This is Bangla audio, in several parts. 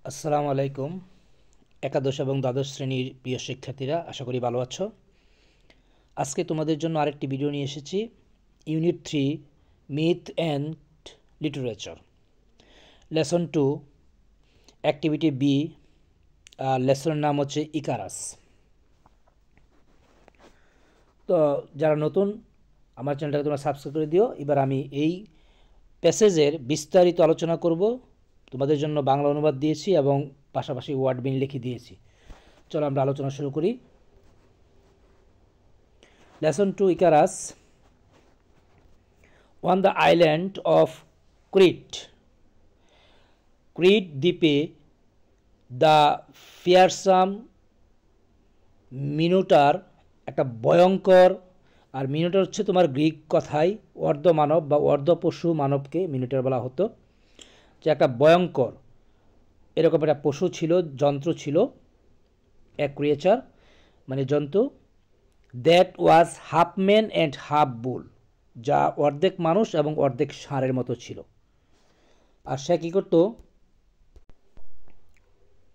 আসসালামু আলাইকুম। একাদশ এবং দ্বাদশ শ্রেণীর প্রিয় শিক্ষার্থীরা, আশা করি ভালো আছো। আজকে তোমাদের জন্য আরেকটি ভিডিও নিয়ে এসেছি। Unit 3 myth and literature, lesson 2, activity B. লেসনের নাম হচ্ছে ইকারাস। তো যারা নতুন, আমার চ্যানেলটাকে তোমরা সাবস্ক্রাইব করে দিও। এবার আমি এই প্যাসেজের বিস্তারিত আলোচনা করব। তোমাদের জন্য বাংলা অনুবাদ দিয়েছি এবং পাশাপাশি ওয়ার্ড বিন লিখে দিয়েছি। চলো আমরা আলোচনা শুরু করি। Lesson 2 Icarus. On the island of Crete, Crete দ্বীপে দ্য ফিয়ারসাম মিনোটার, একটা ভয়ঙ্কর, আর মিনোটার হচ্ছে তোমার গ্রিক কথায় অর্ধমানব বা অর্ধপশু মানবকে মিনোটার বলা হতো, যে একটা ভয়ঙ্কর এরকম একটা পশু ছিল, যন্ত্র ছিল, এক ক্রিয়েচার মানে জন্তু, that was half man and half bull, যা অর্ধেক মানুষ এবং অর্ধেক ষাঁড়ের মতো ছিল। আর সে কী করতো?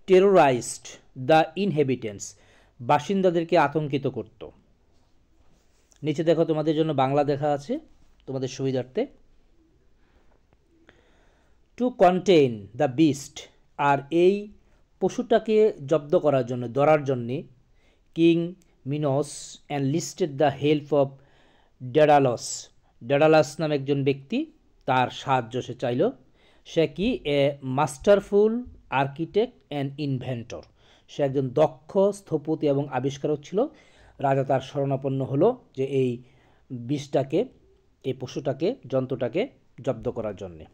টেরোরাইজড দ্য ইনহেবিটেন্টস, বাসিন্দাদেরকে আতঙ্কিত করত। নিচে দেখো, তোমাদের জন্য বাংলা দেখা আছে তোমাদের সুবিধার্থে। টু কন্টেইন দ্য বিস্ট, আর এই পশুটাকে জব্দ করার জন্য, ধরার জন্যে, king Minos enlisted the help of Daedalus, Daedalus নামে একজন ব্যক্তি, তার সাহায্য সে চাইল। সে কি? A masterful architect and inventor, সে একজন দক্ষ স্থপতি এবং আবিষ্কারক ছিল। রাজা তার শরণাপন্ন হলো যে এই বিষটাকে, এই পশুটাকে, যন্ত্রটাকে জব্দ করার জন্যে।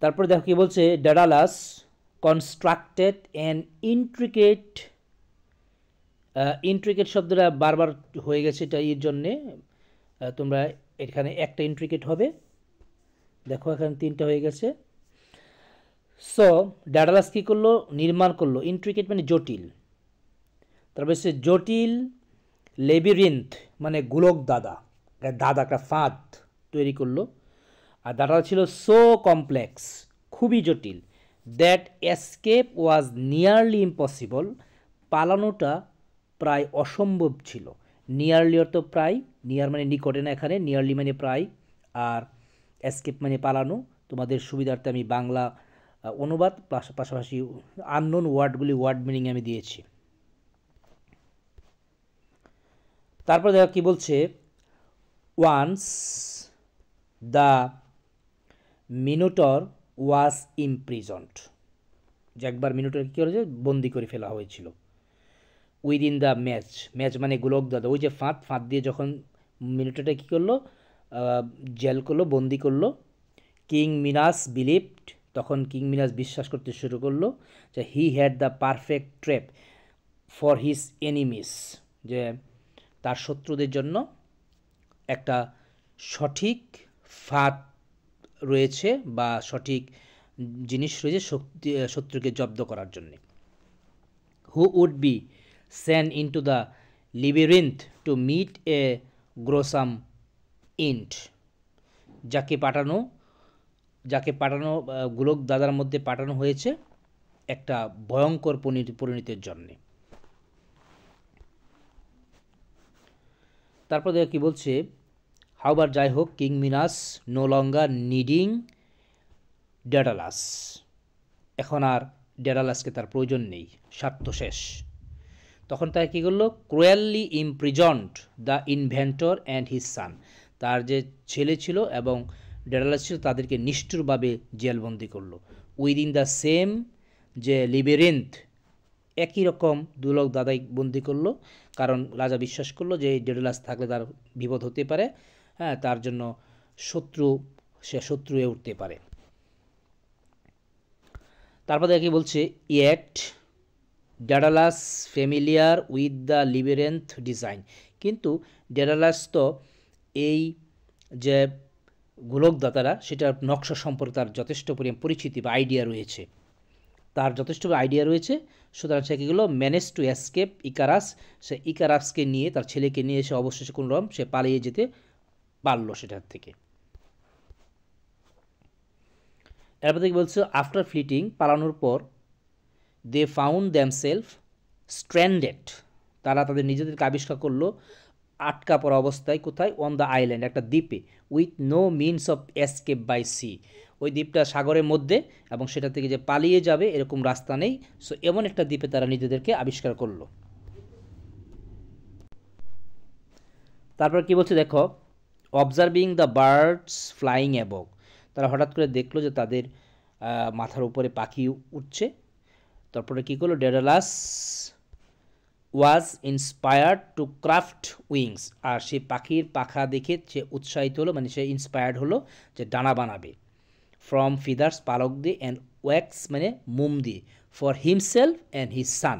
তারপরে দেখো কি বলছে, Daedalus constructed an intricate, intricate শব্দটা বারবার হয়ে গেছে, এটা এর জন্যে তোমরা এখানে একটা ইন্ট্রিকেট হবে, দেখো এখানে তিনটা হয়ে গেছে। সো ডেডালাস কী করলো? নির্মাণ করলো। ইন্ট্রিকেট মানে জটিল, তারপরে সে জটিল, লেবিরিন্থ মানে গোলক দাদা, দাদা একটা ফাঁদ তৈরি করলো। আর দাদাটা ছিল সো কমপ্লেক্স, খুবই জটিল, that escape was nearly impossible, পালানোটা প্রায় অসম্ভব ছিল। নিয়ারলি অর্থ প্রায়, নিয়ার মানে নিকটে না এখানে, নিয়ারলি মানে প্রায়, আর এসকেপ মানে পালানো। তোমাদের সুবিধার্থে আমি বাংলা অনুবাদ পাশাপাশি আননোন ওয়ার্ডগুলি ওয়ার্ড মিনিং আমি দিয়েছি। তারপর দেখো কি বলছে, ওয়ান্স দ্য মিনোটর ওয়াজ ইমপ্রিজন্ড, যে একবার মিনোটর কী করেছে? বন্দি করে ফেলা হয়েছিল। উইদিন দ্য ম্যাচ, ম্যাচ মানে গোলক দাদা, ওই যে ফাঁদ, ফাঁদ দিয়ে যখন মিনোটরটা কী করলো? জেল করলো, বন্দি করলো। কিং মিনাস বিলিভড, তখন কিং মিনাস বিশ্বাস করতে শুরু করলো যে he had the perfect trap for his enemies, যে তার শত্রুদের জন্য একটা সঠিক ফাঁদ রয়েছে বা সঠিক জিনিস রয়েছে শত্রুকে জব্দ করার জন্যে। Who would be send into the labyrinth to meet a gruesome end, যাকে পাঠানো গোলক দাদার মধ্যে পাঠানো হয়েছে একটা ভয়ঙ্কর পরিণতির জন্যে। তারপর দেখো কি বলছে, হাউবার যাই হোক, কিং মিনাস নো লঙ্গার নিডিং ডেডালাস, এখন আর ডেডালাসকে তার প্রয়োজন নেই, স্বার্থ শেষ। তখন তাকে কী করলো? Cruelly imprisoned the inventor and his son, তার যে ছেলে ছিল এবং ডেডালাস ছিল তাদেরকে নিষ্ঠুরভাবে জেলবন্দি করলো। উইদিন দ্য সেম, যে লিবেরিন্থ, একই রকম দুলক দাদাই বন্দি করলো, কারণ রাজা বিশ্বাস করলো যে এই ডেডালাস থাকলে তার বিপদ হতে পারে, হ্যাঁ, তার জন্য সে শত্রু হয়ে উঠতে পারে। তারপর দেখি বলছে, yet Daedalus familiar with the labyrinth design, কিন্তু ডেডালাস তো এই যে গোলকদাতারা, সেটার নকশা সম্পর্কে তার যথেষ্ট পরিমাণ পরিচিতি বা আইডিয়া রয়েছে, সুতরাং সে কী হলো? ম্যানেজ টু এসকেপ ইকারাস, সে ইকারাসকে নিয়ে, তার ছেলেকে নিয়ে এসে অবশেষে কোনোরকম সে পালিয়ে যেতে পারলো সেটার থেকে। এরপর থেকে বলছে আফটার ফ্লিটিং, পালানোর পর, দে ফাউন্ড দ্যামসেলফ স্ট্র্যান্ডেড, তারা তাদের নিজেদেরকে আবিষ্কার করলো আটকা পড়া অবস্থায়, কোথায়, অন দ্য আইল্যান্ড, একটা দ্বীপে, with no means of escape by sea, ওই দ্বীপটা সাগরের মধ্যে এবং সেটা থেকে যে পালিয়ে যাবে এরকম রাস্তা নেই। সো এমন একটা দ্বীপে তারা নিজেদেরকে আবিষ্কার করলো। তারপর কি বলছে দেখো, observing the birds flying above, তারা হঠাৎ করে দেখলো যে তাদের মাথার উপরে পাখি উঠছে। তারপরে কী করলো, Daedalus was inspired to craft wings, আর সে পাখির পাখা দেখে সে উৎসাহিত হলো, মানে সে ইন্সপায়ার্ড হলো যে ডানা বানাবে। ফ্রম ফিদার্স, পালক দিয়ে, অ্যান্ড ওয়্যাক্স মানে মোম দিয়ে, for himself and his son,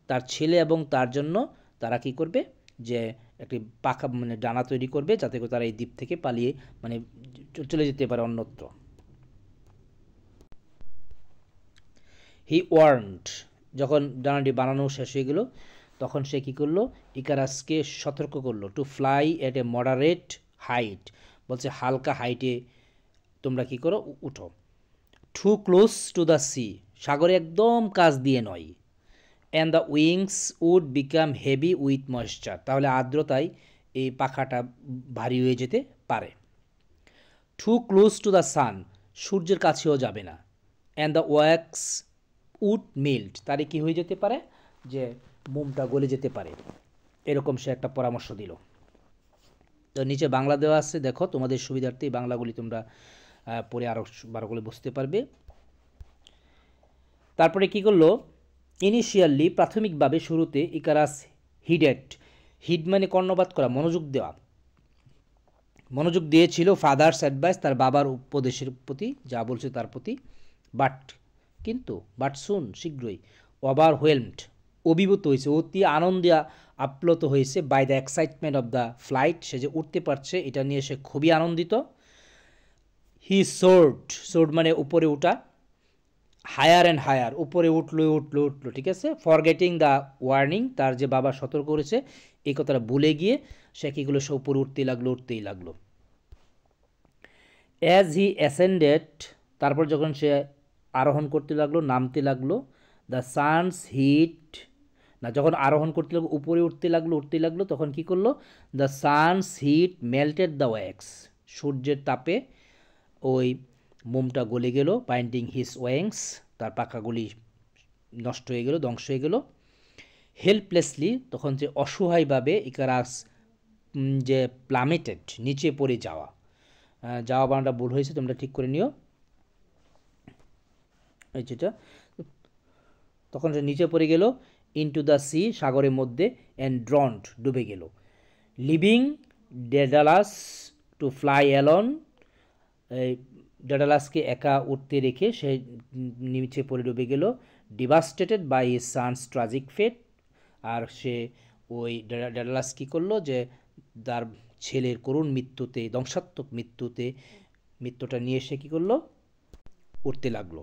তার ছেলে এবং তার জন্য তারা কি করবে, যে একটি পাখা মানে ডানা তৈরি করবে, যাতে করে তারা এই দ্বীপ থেকে পালিয়ে মানে চলে যেতে পারে অন্যত্র। হি ওয়ার্নড, যখন ডানাটি বানানো শেষ হয়ে গেল তখন সে কী করলো, ইকারাসকে সতর্ক করলো, to fly at a moderate height, বলছে হালকা হাইটে তোমরা কী করো, উঠো। Too close to the sea, সাগরে একদম কাছ দিয়ে নয়। And the wings would become heavy with moisture, তাহলে আর্দ্রতায় এই পাখাটা ভারী হয়ে যেতে পারে। Too close to the sun, সূর্যের কাছেও যাবে না। And the wax would melt, তারে কি হয়ে যেতে পারে, যে মোমটা গলে যেতে পারে, এরকম সে একটা পরামর্শ দিল। তো নিচে বাংলা দেওয়া আছে, দেখো তোমাদের সুবিধার্থে এই বাংলাগুলি তোমরা পরে আরও বারোগুলো বুঝতে পারবে। তারপরে কি করলো, ইনিশিয়ালি প্রাথমিকভাবে শুরুতে ইকারাস হিডেড, হিড মানে কর্ণপাত করা, মনোযোগ দেওয়া, মনোযোগ দিয়েছিল ফাদার্স অ্যাডভাইস, তার বাবার উপদেশের প্রতি, যা বলছে তার প্রতি। বাট কিন্তু, বাট সুন শীঘ্রই, ওভারওয়েলমড অভিভূত হয়েছে, অতি আনন্দে আপ্লুত হয়েছে, by the excitement of the flight, সে যে উঠতে পারছে এটা নিয়ে সে খুবই আনন্দিত। হি সোর্ড, সোর্ড মানে উপরে উঠা, হায়ার অ্যান্ড হায়ার, উপরে উঠলো উঠলো উঠলো, ঠিক আছে। ফরগেটিং দ্য ওয়ার্নিং, তার যে বাবা সতর্ক করেছে এই কথাটা ভুলে গিয়ে সে কীগুলো সে উপরে উঠতেই লাগলো উঠতেই লাগলো। অ্যাজ হি অ্যাসেন্ডেড, তারপর যখন সে আরোহণ করতে লাগলো নামতে লাগলো, দ্য সানস হিট, না যখন আরোহণ করতে লাগলো উপরে উঠতে লাগলো তখন কি করলো, the sun's heat melted the wax, সূর্যের তাপে ওই মোমটা গলে গেল, বাইন্ডিং হিজ ওয়্যাংস, তার পাখাগুলি নষ্ট হয়ে গেল, ধ্বংস হয়ে গেল। হেল্পলেসলি, তখন যে অসহায়ভাবে ইকারাস যে প্লামেটেড, নিচে পড়ে যাওয়া, যাওয়া বানাটা ভুল হয়েছে, তোমরা ঠিক করে নিও এই যেটা, তখন সে নিচে পড়ে গেল, ইনটু দ্য সি, সাগরের মধ্যে, অ্যান্ড ড্রন্ড, ডুবে গেল। Leaving Daedalus to fly alone, ডেডালাসকে একা উঠতে রেখে সে নিচে পড়ে ডুবে গেল। Devastated by his son's tragic fate, আর সে ওই ডেডালাস কী করলো, যে তার ছেলের করুণ মৃত্যুতে, ধ্বংসাত্মক মৃত্যুটা নিয়ে সে কী করলো, উঠতে লাগলো।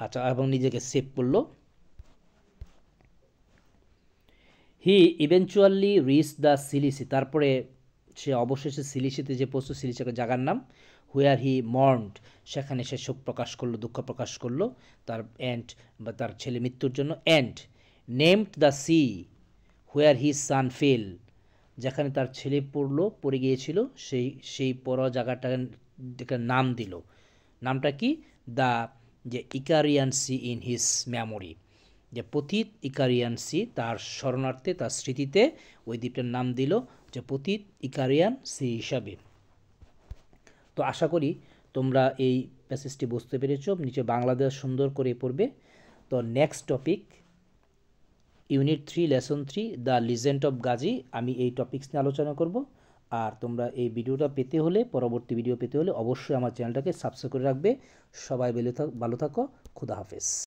আচ্ছা, এবং নিজেকে সেভ করলো। হি ইভেনচুয়ালি রিচ দ্য সিলিসি, তারপরে সে অবশেষে সিলিসিতে যে পৌঁছল, সিলিসি একটা জায়গার নাম, হুয়ার হি মর্নড, সেখানে সে শোক প্রকাশ করলো, দুঃখ প্রকাশ করলো তার অ্যান্ড বা তার ছেলে মৃত্যুর জন্য। And named the sea where his son fell, যেখানে তার ছেলে পড়ে গিয়েছিল সেই পড়া জায়গাটার নাম দিল। নামটা কি, দ্য যে ইকারিয়ান সি ইন হিজ মেমোরি, যে পতিত ইকারিয়ান সি, তার স্মরণার্থে, তার স্মৃতিতে ওই দ্বীপটার নাম দিল যে পতিত ইকারিয়ান সি হিসাবে। তো আশা করি তোমরা এই প্যাসেজটি বুঝতে পেরেছো। নিচে বাংলাদেশ সুন্দর করে পড়বে। তো next topic unit 3 lesson 3 the legend of Gazi, আমি এই টপিকস নিয়ে আলোচনা করব। আর তোমরা এই ভিডিওটা পেতে হলে, পরবর্তী ভিডিও পেতে হলে অবশ্যই আমার চ্যানেলটাকে সাবস্ক্রাইব করে রাখবে। সবাই ভালো থাকো, খুদা হাফেজ।